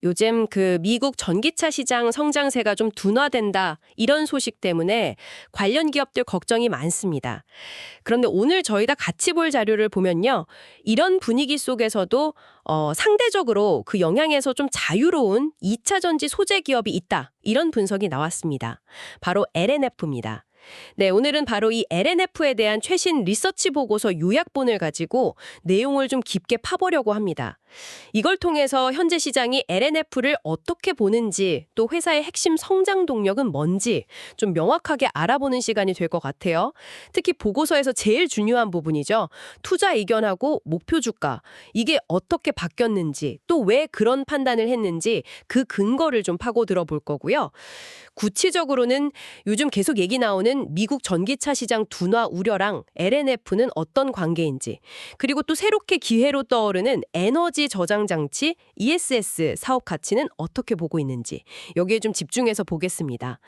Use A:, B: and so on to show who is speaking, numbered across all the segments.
A: 요즘 그 미국 전기차 시장 성장세가 좀 둔화된다, 이런 소식 때문에 관련 기업들 걱정이 많습니다. 그런데 오늘 저희가 같이 볼 자료를 보면요. 이런 분위기 속에서도 상대적으로 그 영향에서 좀 자유로운 2차 전지 소재 기업이 있다, 이런 분석이 나왔습니다. 바로 LNF입니다. 네, 오늘은 바로 이 LNF에 대한 최신 리서치 보고서 요약본을 가지고 내용을 좀 깊게 파보려고 합니다. 이걸 통해서 현재 시장이 LNF를 어떻게 보는지, 또 회사의 핵심 성장 동력은 뭔지 좀 명확하게 알아보는 시간이 될 것 같아요. 특히 보고서에서 제일 중요한 부분이죠. 투자 의견하고 목표 주가, 이게 어떻게 바뀌었는지, 또 왜 그런 판단을 했는지 그 근거를 좀 파고 들어볼 거고요. 구체적으로는 요즘 계속 얘기 나오는 미국 전기차 시장 둔화 우려랑 LNF는 어떤 관계인지, 그리고 또 새롭게 기회로 떠오르는 에너지 저장 장치 ESS 사업 가치는 어떻게 보고 있는지, 여기에 좀 집중해서 보겠습니다.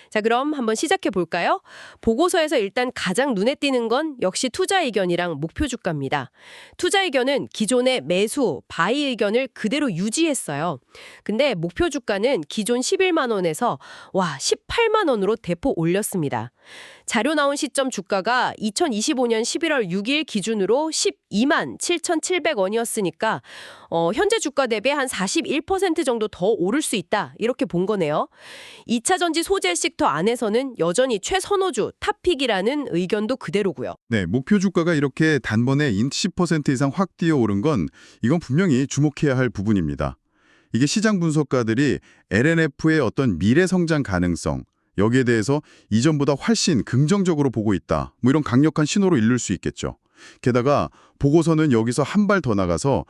A: 자, 그럼 한번 시작해 볼까요? 보고서에서 일단 가장 눈에 띄는 건 역시 투자 의견이랑 목표 주가입니다. 투자 의견은 기존의 매수, 바이 의견을 그대로 유지했어요. 근데 목표 주가는 기존 11만 원에서 18만 원으로 대폭 올렸습니다. 자료 나온 시점 주가가 2025년 11월 6일 기준으로 12만 7,700원이었으니까 현재 주가 대비 한 41% 정도 더 오를 수 있다, 이렇게 본 거네요. 2차 전지 소재 섹터 안에서는 여전히 최선호주 탑픽이라는 의견도 그대로고요.
B: 네, 목표 주가가 이렇게 단번에 10% 이상 확 뛰어오른 건 이건 분명히 주목해야 할 부분입니다. 이게 시장 분석가들이 LNF의 어떤 미래 성장 가능성, 여기에 대해서 이전보다 훨씬 긍정적으로 보고 있다, 뭐 이런 강력한 신호로 읽을 수 있겠죠. 게다가 보고서는 여기서 한 발 더 나가서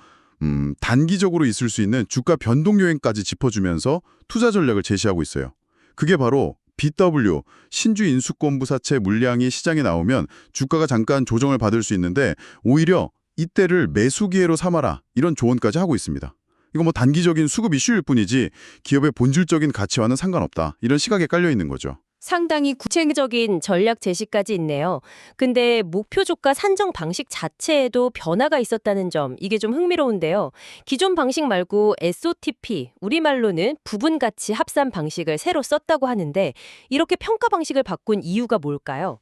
B: 단기적으로 있을 수 있는 주가 변동 요인까지 짚어주면서 투자 전략을 제시하고 있어요. 그게 바로 BW, 신주 인수권부사채 물량이 시장에 나오면 주가가 잠깐 조정을 받을 수 있는데 오히려 이때를 매수 기회로 삼아라, 이런 조언까지 하고 있습니다. 이거 뭐 단기적인 수급 이슈일 뿐이지 기업의 본질적인 가치와는 상관없다, 이런 시각에 깔려 있는 거죠.
A: 상당히 구체적인 전략 제시까지 있네요. 근데 목표 주가 산정 방식 자체에도 변화가 있었다는 점, 이게 좀 흥미로운데요. 기존 방식 말고 SOTP, 우리말로는 부분 가치 합산 방식을 새로 썼다고 하는데, 이렇게 평가 방식을 바꾼 이유가 뭘까요?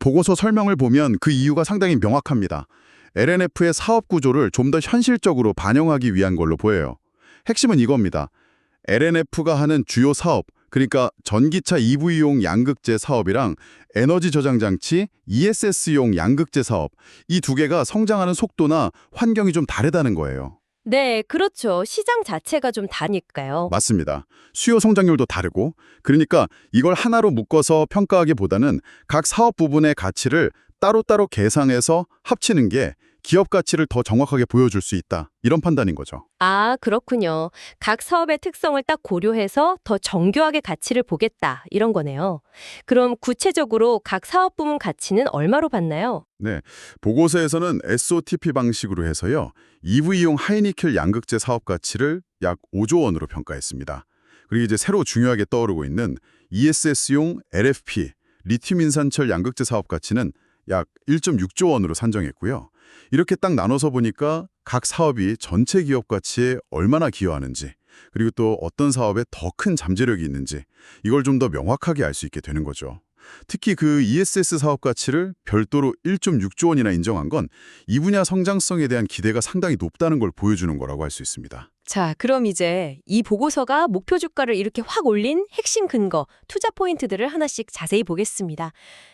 B: 보고서 설명을 보면 그 이유가 상당히 명확합니다. LNF의 사업 구조를 좀 더 현실적으로 반영하기 위한 걸로 보여요. 핵심은 이겁니다. LNF가 하는 주요 사업, 그러니까 전기차 EV용 양극재 사업이랑 에너지 저장 장치 ESS용 양극재 사업, 이 두 개가 성장하는 속도나 환경이 좀 다르다는 거예요.
A: 네, 그렇죠. 시장 자체가 좀 다니까요.
B: 맞습니다. 수요 성장률도 다르고, 그러니까 이걸 하나로 묶어서 평가하기보다는 각 사업 부분의 가치를 따로따로 계상해서 합치는 게 기업 가치를 더 정확하게 보여줄 수 있다, 이런 판단인 거죠.
A: 아, 그렇군요. 각 사업의 특성을 딱 고려해서 더 정교하게 가치를 보겠다, 이런 거네요. 그럼 구체적으로 각 사업 부문 가치는 얼마로 봤나요?
B: 네, 보고서에서는 SOTP 방식으로 해서요, EV용 하이니켈 양극재 사업 가치를 약 5조 원으로 평가했습니다. 그리고 이제 새로 중요하게 떠오르고 있는 ESS용 LFP, 리튬 인산철 양극재 사업 가치는 약 1.6조 원으로 산정했고요. 이렇게 딱 나눠서 보니까 각 사업이 전체 기업 가치에 얼마나 기여하는지, 그리고 또 어떤 사업에 더 큰 잠재력이 있는지, 이걸 좀 더 명확하게 알 수 있게 되는 거죠. 특히 그 ESS 사업 가치를 별도로 1.6조 원이나 인정한 건 이 분야 성장성에 대한 기대가 상당히 높다는 걸 보여주는 거라고 할 수 있습니다.
A: 자, 그럼 이제 이 보고서가 목표 주가를 이렇게 확 올린 핵심 근거, 투자 포인트들을 하나씩 자세히 보겠습니다.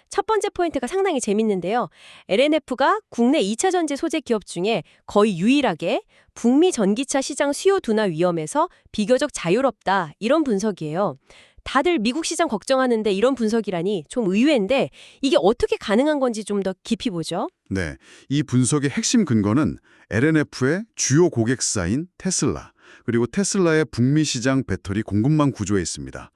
A: 첫 번째 포인트가 상당히 재밌는데요. LNF가 국내 2차 전지 소재 기업 중에 거의 유일하게 북미 전기차 시장 수요 둔화 위험에서 비교적 자유롭다, 이런 분석이에요. 다들 미국 시장 걱정하는데 이런 분석이라니 좀 의외인데, 이게 어떻게 가능한 건지 좀 더 깊이 보죠.
B: 네, 이 분석의 핵심 근거는 LNF의 주요 고객사인 테슬라, 그리고 테슬라의 북미 시장 배터리 공급망 구조에 있습니다.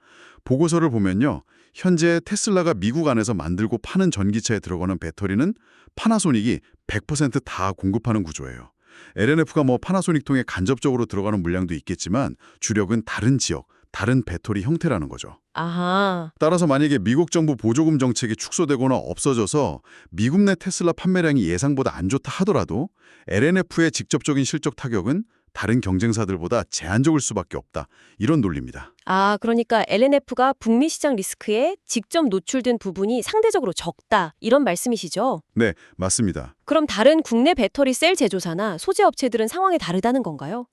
B: 보고서를 보면요, 현재 테슬라가 미국 안에서 만들고 파는 전기차에 들어가는 배터리는 파나소닉이 100% 공급하는 구조예요. LNF가 뭐 파나소닉 통해 간접적으로 들어가는 물량도 있겠지만 주력은 다른 지역, 다른 배터리 형태라는 거죠.
A: 아하.
B: 따라서 만약에 미국 정부 보조금 정책이 축소되거나 없어져서 미국 내 테슬라 판매량이 예상보다 안 좋다 하더라도 LNF의 직접적인 실적 타격은 다른 경쟁사들보다 제한적일 수밖에 없다. 이런 논리입니다.
A: 아, 그러니까 LNF가 북미 시장 리스크에 직접 노출된 부분이 상대적으로 적다. 이런 말씀이시죠?
B: 네, 맞습니다.
A: 그럼 다른 국내 배터리 셀 제조사나 소재 업체들은 상황이 다르다는 건가요?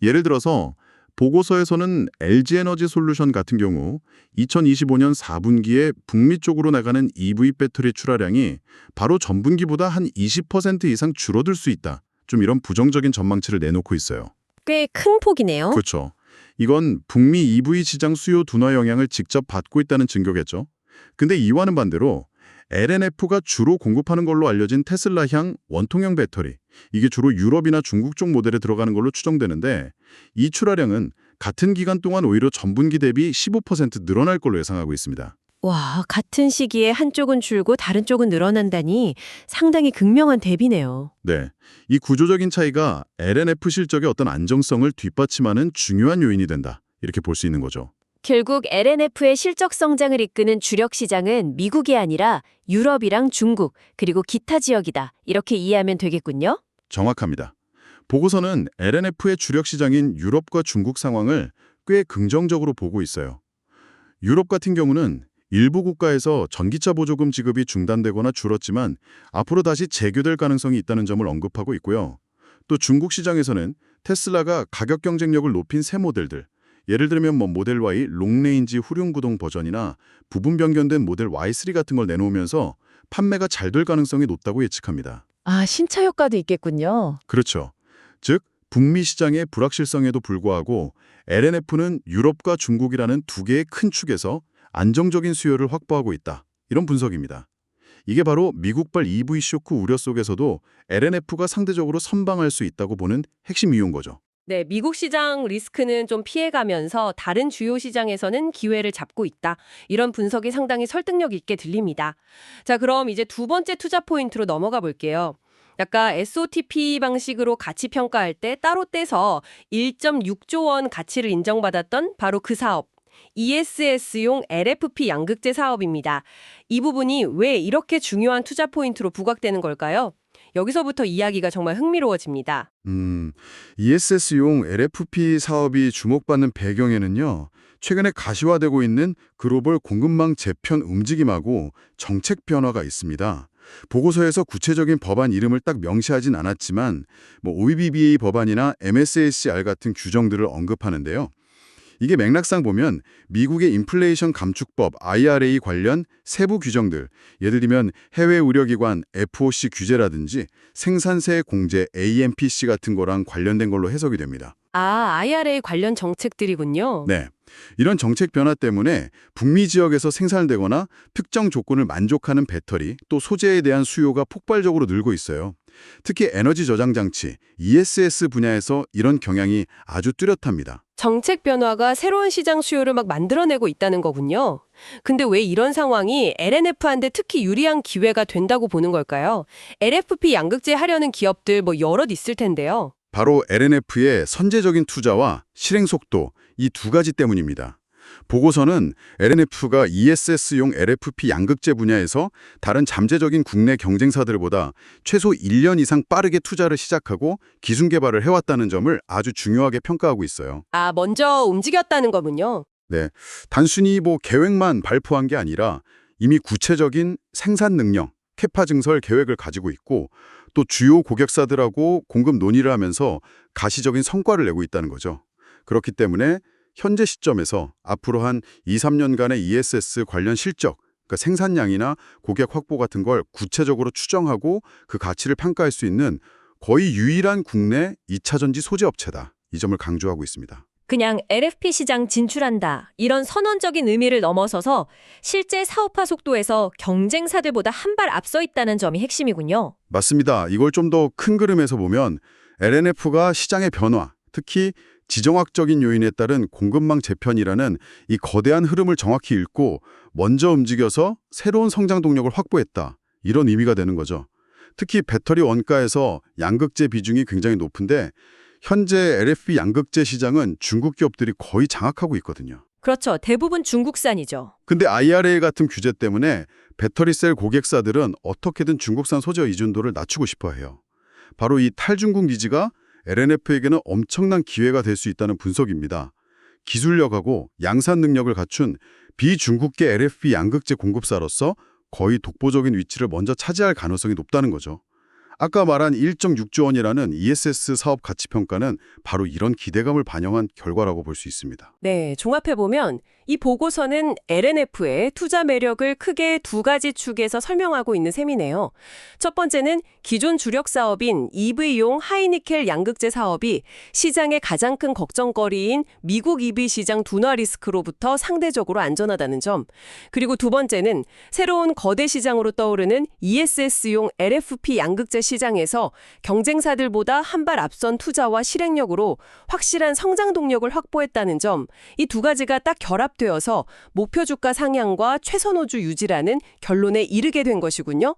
B: 예를 들어서 보고서에서는 LG에너지 솔루션 같은 경우 2025년 4분기에 북미 쪽으로 나가는 EV 배터리 출하량이 바로 전분기보다 한 20% 이상 줄어들 수 있다. 좀 이런 부정적인 전망치를 내놓고 있어요.
A: 꽤 큰 폭이네요.
B: 그렇죠. 이건 북미 EV 시장 수요 둔화 영향을 직접 받고 있다는 증거겠죠. 근데 이와는 반대로 LNF가 주로 공급하는 걸로 알려진 테슬라향 원통형 배터리, 이게 주로 유럽이나 중국 쪽 모델에 들어가는 걸로 추정되는데 이 출하량은 같은 기간 동안 오히려 전분기 대비 15% 늘어날 걸로 예상하고 있습니다.
A: 와, 같은 시기에 한쪽은 줄고 다른 쪽은 늘어난다니 상당히 극명한 대비네요.
B: 네, 이 구조적인 차이가 LNF 실적의 어떤 안정성을 뒷받침하는 중요한 요인이 된다. 이렇게 볼 수 있는 거죠.
A: 결국 LNF의 실적 성장을 이끄는 주력 시장은 미국이 아니라 유럽이랑 중국, 그리고 기타 지역이다. 이렇게 이해하면 되겠군요.
B: 정확합니다. 보고서는 LNF의 주력 시장인 유럽과 중국 상황을 꽤 긍정적으로 보고 있어요. 유럽 같은 경우는 일부 국가에서 전기차 보조금 지급이 중단되거나 줄었지만 앞으로 다시 재개될 가능성이 있다는 점을 언급하고 있고요. 또 중국 시장에서는 테슬라가 가격 경쟁력을 높인 새 모델들, 예를 들면 모델 Y 롱레인지 후륜구동 버전이나 부분 변경된 모델 Y3 같은 걸 내놓으면서 판매가 잘 될 가능성이 높다고 예측합니다.
A: 아, 신차 효과도 있겠군요.
B: 그렇죠. 즉 북미 시장의 불확실성에도 불구하고 LNF는 유럽과 중국이라는 두 개의 큰 축에서 안정적인 수요를 확보하고 있다. 이런 분석입니다. 이게 바로 미국발 EV 쇼크 우려 속에서도 LNF가 상대적으로 선방할 수 있다고 보는 핵심 이유인 거죠.
A: 네, 미국 시장 리스크는 좀 피해가면서 다른 주요 시장에서는 기회를 잡고 있다. 이런 분석이 상당히 설득력 있게 들립니다. 자, 그럼 이제 두 번째 투자 포인트로 넘어가 볼게요. 아까 SOTP 방식으로 가치 평가할 때 따로 떼서 1.6조 원 가치를 인정받았던 바로 그 사업. ESS용 LFP 양극재 사업입니다. 이 부분이 왜 이렇게 중요한 투자 포인트로 부각되는 걸까요? 여기서부터 이야기가 정말 흥미로워집니다.
B: ESS용 LFP 사업이 주목받는 배경에는요, 최근에 가시화되고 있는 글로벌 공급망 재편 움직임하고 정책 변화가 있습니다. 보고서에서 구체적인 법안 이름을 딱 명시하진 않았지만 OBBA 법안이나 MSACR 같은 규정들을 언급하는데요. 이게 맥락상 보면 미국의 인플레이션 감축법 IRA 관련 세부 규정들, 예를 들면 해외 의료기관 FOC 규제라든지 생산세 공제 AMPC 같은 거랑 관련된 걸로 해석이 됩니다.
A: 아, IRA 관련 정책들이군요.
B: 네. 이런 정책 변화 때문에 북미 지역에서 생산되거나 특정 조건을 만족하는 배터리 또 소재에 대한 수요가 폭발적으로 늘고 있어요. 특히 에너지 저장 장치, ESS 분야에서 이런 경향이 아주 뚜렷합니다.
A: 정책 변화가 새로운 시장 수요를 막 만들어내고 있다는 거군요. 근데 왜 이런 상황이 LNF한테 특히 유리한 기회가 된다고 보는 걸까요? LFP 양극재 하려는 기업들 여럿 있을 텐데요.
B: 바로 LNF의 선제적인 투자와 실행 속도, 이 두 가지 때문입니다. 보고서는 LNF가 ESS용 LFP 양극재 분야에서 다른 잠재적인 국내 경쟁사들보다 최소 1년 이상 빠르게 투자를 시작하고 기술 개발을 해왔다는 점을 아주 중요하게 평가하고 있어요.
A: 아, 먼저 움직였다는 거군요.
B: 네, 단순히 계획만 발표한 게 아니라 이미 구체적인 생산 능력, 캐파 증설 계획을 가지고 있고 또 주요 고객사들하고 공급 논의를 하면서 가시적인 성과를 내고 있다는 거죠. 그렇기 때문에 현재 시점에서 앞으로 한 2, 3년간의 ESS 관련 실적, 그러니까 생산량이나 고객 확보 같은 걸 구체적으로 추정하고 그 가치를 평가할 수 있는 거의 유일한 국내 2차 전지 소재 업체다. 이 점을 강조하고 있습니다.
A: 그냥 LFP 시장 진출한다. 이런 선언적인 의미를 넘어서서 실제 사업화 속도에서 경쟁사들보다 한 발 앞서 있다는 점이 핵심이군요.
B: 맞습니다. 이걸 좀 더 큰 그림에서 보면 LNF가 시장의 변화, 특히 지정학적인 요인에 따른 공급망 재편이라는 이 거대한 흐름을 정확히 읽고 먼저 움직여서 새로운 성장 동력을 확보했다. 이런 의미가 되는 거죠. 특히 배터리 원가에서 양극재 비중이 굉장히 높은데 현재 LFP 양극재 시장은 중국 기업들이 거의 장악하고 있거든요.
A: 그렇죠. 대부분 중국산이죠.
B: 근데 IRA 같은 규제 때문에 배터리셀 고객사들은 어떻게든 중국산 소재 의존도를 낮추고 싶어 해요. 바로 이 탈중국 니즈가 LNF에게는 엄청난 기회가 될 수 있다는 분석입니다. 기술력하고 양산 능력을 갖춘 비중국계 LFP 양극재 공급사로서 거의 독보적인 위치를 먼저 차지할 가능성이 높다는 거죠. 아까 말한 1.6조 원이라는 ESS 사업 가치 평가는 바로 이런 기대감을 반영한 결과라고 볼 수 있습니다.
A: 네, 종합해보면 이 보고서는 LNF의 투자 매력을 크게 두 가지 축에서 설명하고 있는 셈이네요. 첫 번째는 기존 주력 사업인 EV용 하이니켈 양극재 사업이 시장의 가장 큰 걱정거리인 미국 EV 시장 둔화 리스크로부터 상대적으로 안전하다는 점. 그리고 두 번째는 새로운 거대 시장으로 떠오르는 ESS용 LFP 양극재 시장에서 경쟁사들보다 한 발 앞선 투자와 실행력으로 확실한 성장 동력을 확보했다는 점. 이 두 가지가 딱 결합되어서 목표 주가 상향과 최선 호주 유지라는 결론에 이르게 된 것이군요.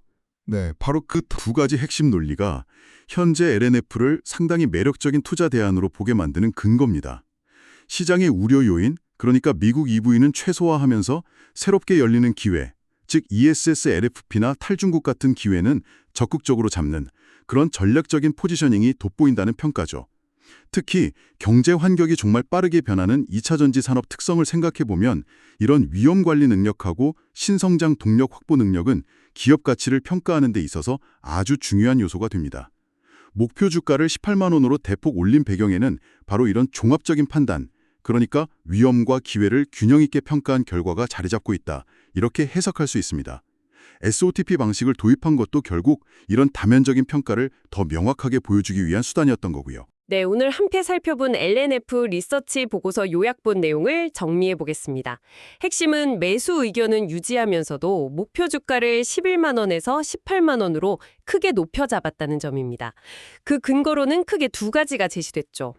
B: 네, 바로 그 두 가지 핵심 논리가 현재 LNF를 상당히 매력적인 투자 대안으로 보게 만드는 근거입니다. 시장의 우려 요인, 그러니까 미국 EV는 최소화하면서 새롭게 열리는 기회, 즉 ESS LFP나 탈중국 같은 기회는 적극적으로 잡는 그런 전략적인 포지셔닝이 돋보인다는 평가죠. 특히 경제 환경이 정말 빠르게 변하는 2차 전지 산업 특성을 생각해보면 이런 위험 관리 능력하고 신성장 동력 확보 능력은 기업 가치를 평가하는 데 있어서 아주 중요한 요소가 됩니다. 목표 주가를 18만 원으로 대폭 올린 배경에는 바로 이런 종합적인 판단, 그러니까 위험과 기회를 균형 있게 평가한 결과가 자리 잡고 있다. 이렇게 해석할 수 있습니다. SOTP 방식을 도입한 것도 결국 이런 다면적인 평가를 더 명확하게 보여주기 위한 수단이었던 거고요.
A: 네, 오늘 함께 살펴본 LNF 리서치 보고서 요약본 내용을 정리해 보겠습니다. 핵심은 매수 의견은 유지하면서도 목표 주가를 11만 원에서 18만 원으로 크게 높여 잡았다는 점입니다. 그 근거로는 크게 두 가지가 제시됐죠.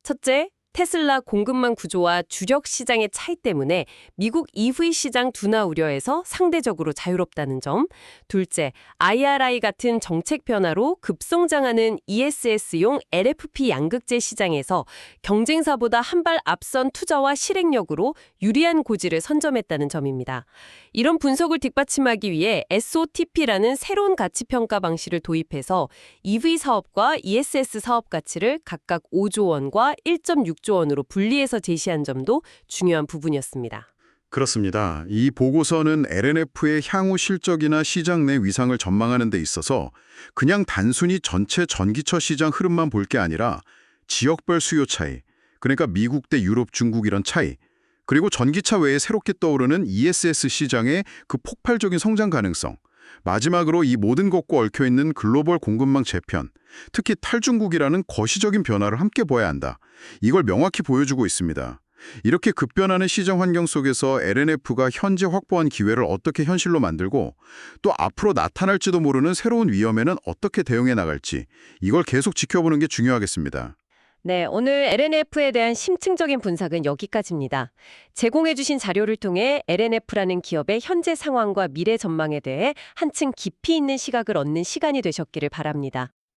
A: 첫째, 테슬라 공급망 구조와 주력 시장의 차이 때문에 미국 EV 시장 둔화 우려에서 상대적으로 자유롭다는 점. 둘째, IRA 같은 정책 변화로 급성장하는 ESS용 LFP 양극재 시장에서 경쟁사보다 한 발 앞선 투자와 실행력으로 유리한 고지를 선점했다는 점입니다. 이런 분석을 뒷받침하기 위해 SOTP라는 새로운 가치평가 방식을 도입해서 EV 사업과 ESS 사업 가치를 각각 5조 원과 1.6조 원으로 분리해서 제시한 점도 중요한 부분이었습니다.
B: 그렇습니다. 이 보고서는 LNF의 향후 실적이나 시장 내 위상을 전망하는 데 있어서 그냥 단순히 전체 전기차 시장 흐름만 볼 게 아니라 지역별 수요 차이, 그러니까 미국 대 유럽, 중국 이런 차이, 그리고 전기차 외에 새롭게 떠오르는 ESS 시장의 그 폭발적인 성장 가능성, 마지막으로 이 모든 것과 얽혀있는 글로벌 공급망 재편, 특히 탈중국이라는 거시적인 변화를 함께 봐야 한다. 이걸 명확히 보여주고 있습니다. 이렇게 급변하는 시장 환경 속에서 LNF가 현재 확보한 기회를 어떻게 현실로 만들고 또 앞으로 나타날지도 모르는 새로운 위험에는 어떻게 대응해 나갈지 이걸 계속 지켜보는 게 중요하겠습니다.
A: 네, 오늘 LNF에 대한 심층적인 분석은 여기까지입니다. 제공해주신 자료를 통해 LNF라는 기업의 현재 상황과 미래 전망에 대해 한층 깊이 있는 시각을 얻는 시간이 되셨기를 바랍니다.